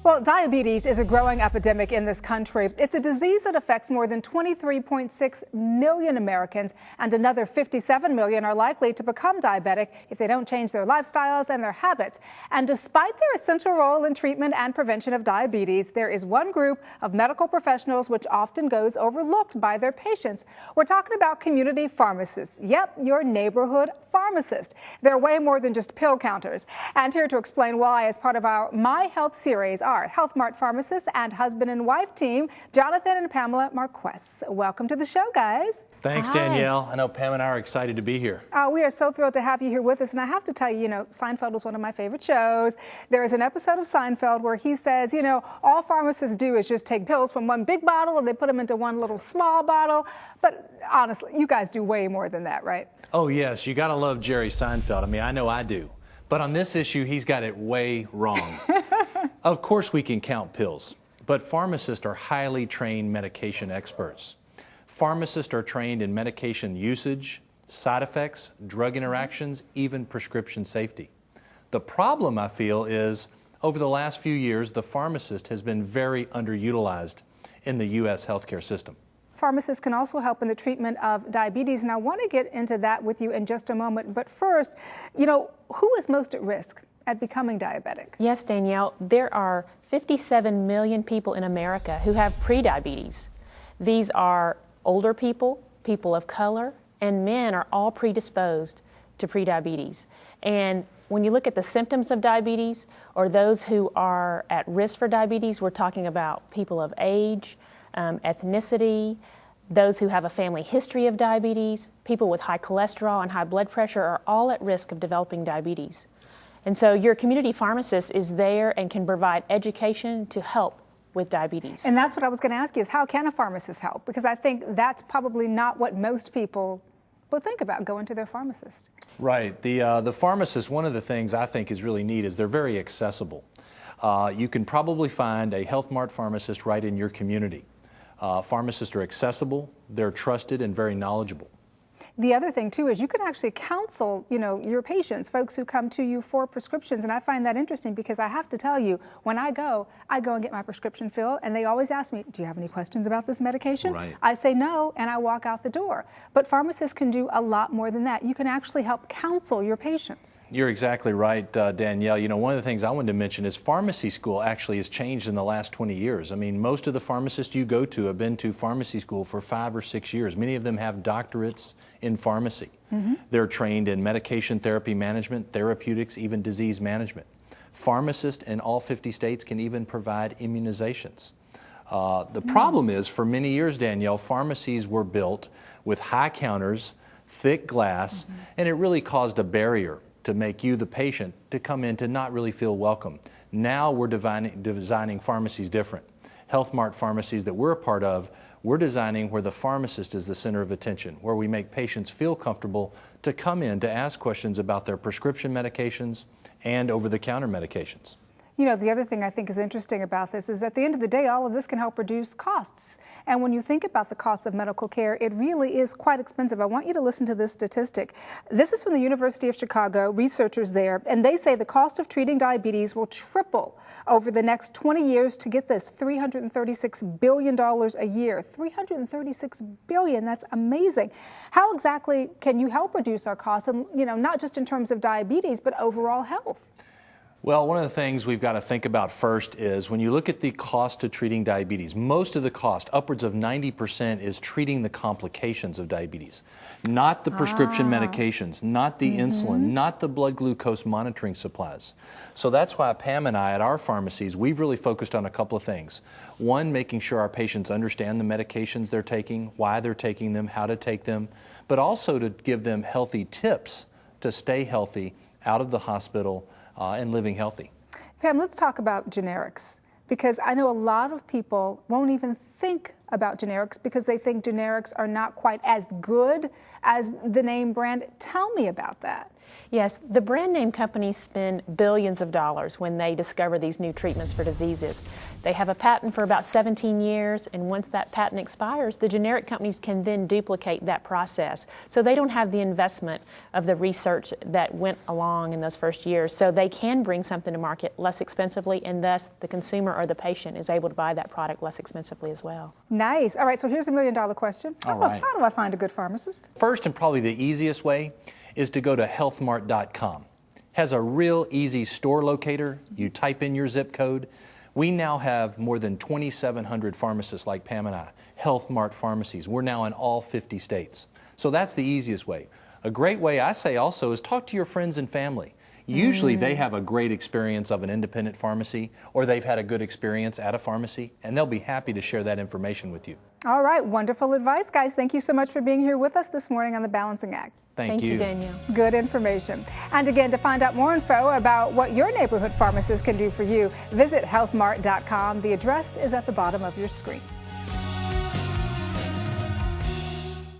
Well, diabetes is a growing epidemic in this country. It's a disease that affects more than 23.6 million Americans, and another 57 million are likely to become diabetic if they don't change their lifestyles and their habits. And despite their essential role in treatment and prevention of diabetes, there is one group of medical professionals which often goes overlooked by their patients. We're talking about community pharmacists. Yep, your neighborhood pharmacist. They're way more than just pill counters. And here to explain why, as part of our My Health series, are Health Mart pharmacists and husband and wife team, Jonathan and Pamela Marquess. Welcome to the show, guys. Thanks, Hi. Danielle. I know Pam and I are excited to be here. We are so thrilled to have you here with us. And I have to tell you, Seinfeld was one of my favorite shows. There is an episode of Seinfeld where he says, all pharmacists do is just take pills from one big bottle and they put them into one little small bottle. But honestly, you guys do way more than that, right? Oh, yes. You got to love Jerry Seinfeld. I mean, I know I do. But on this issue, he's got it way wrong. Of course we can count pills, but pharmacists are highly trained medication experts. Pharmacists are trained in medication usage, side effects, drug interactions, even prescription safety. The problem, I feel, is over the last few years, the pharmacist has been very underutilized in the U.S. healthcare system. Pharmacists can also help in the treatment of diabetes, and I want to get into that with you in just a moment. But first, who is most at risk at becoming diabetic? Yes, Danielle, there are 57 million people in America who have prediabetes. These are older people, people of color, and men are all predisposed to prediabetes. And when you look at the symptoms of diabetes or those who are at risk for diabetes, we're talking about people of age, ethnicity, those who have a family history of diabetes, people with high cholesterol and high blood pressure are all at risk of developing diabetes. And so your community pharmacist is there and can provide education to help with diabetes. And that's what I was going to ask you, is how can a pharmacist help? Because I think that's probably not what most people would think about going to their pharmacist. Right. The pharmacist, one of the things I think is really neat is they're very accessible. You can probably find a Health Mart pharmacist right in your community. Pharmacists are accessible, they're trusted, and very knowledgeable. The other thing, too, is you can actually counsel, your patients, folks who come to you for prescriptions. And I find that interesting because I have to tell you, when I go and get my prescription filled, and they always ask me, do you have any questions about this medication? Right. I say no, and I walk out the door. But pharmacists can do a lot more than that. You can actually help counsel your patients. You're exactly right, Danielle. One of the things I wanted to mention is pharmacy school actually has changed in the last 20 years. I mean, most of the pharmacists you go to have been to pharmacy school for 5 or 6 years. Many of them have doctorates in pharmacy. Mm-hmm. They're trained in medication therapy management, therapeutics, even disease management. Pharmacists in all 50 states can even provide immunizations. The problem is, for many years, Danielle, pharmacies were built with high counters, thick glass, and it really caused a barrier to make you, the patient, to come in to not really feel welcome. Now we're designing pharmacies different. Health Mart pharmacies that we're a part of, we're designing where the pharmacist is the center of attention, where we make patients feel comfortable to come in to ask questions about their prescription medications and over-the-counter medications. The other thing I think is interesting about this is at the end of the day, all of this can help reduce costs. And when you think about the cost of medical care, it really is quite expensive. I want you to listen to this statistic. This is from the University of Chicago, researchers there, and they say the cost of treating diabetes will triple over the next 20 years to, get this, $336 billion a year. $336 billion, that's amazing. How exactly can you help reduce our costs, and not just in terms of diabetes, but overall health? Well, one of the things we've got to think about first is when you look at the cost of treating diabetes, most of the cost, upwards of 90%, is treating the complications of diabetes. Not the prescription medications, not the insulin, not the blood glucose monitoring supplies. So that's why Pam and I at our pharmacies, we've really focused on a couple of things. One, making sure our patients understand the medications they're taking, why they're taking them, how to take them, but also to give them healthy tips to stay healthy out of the hospital and living healthy. Pam, let's talk about generics, because I know a lot of people won't even think about generics because they think generics are not quite as good as the name brand. Tell me about that. Yes, the brand name companies spend billions of dollars when they discover these new treatments for diseases. They have a patent for about 17 years, and once that patent expires, the generic companies can then duplicate that process. So they don't have the investment of the research that went along in those first years. So they can bring something to market less expensively, and thus the consumer or the patient is able to buy that product less expensively as well. Nice. All right, so here's $1 million question. All right. How do I find a good pharmacist? First, and probably the easiest way, is to go to healthmart.com. Has a real easy store locator. You type in your zip code. We now have more than 2,700 pharmacists like Pamela and I, Health Mart pharmacies. We're now in all 50 states. So that's the easiest way. A great way, I say also, is talk to your friends and family. Usually they have a great experience of an independent pharmacy, or they've had a good experience at a pharmacy, and they'll be happy to share that information with you. All right, wonderful advice, guys. Thank you so much for being here with us this morning on The Balancing Act. Thank you, Danielle. Good information. And again, to find out more info about what your neighborhood pharmacist can do for you, visit healthmart.com. The address is at the bottom of your screen.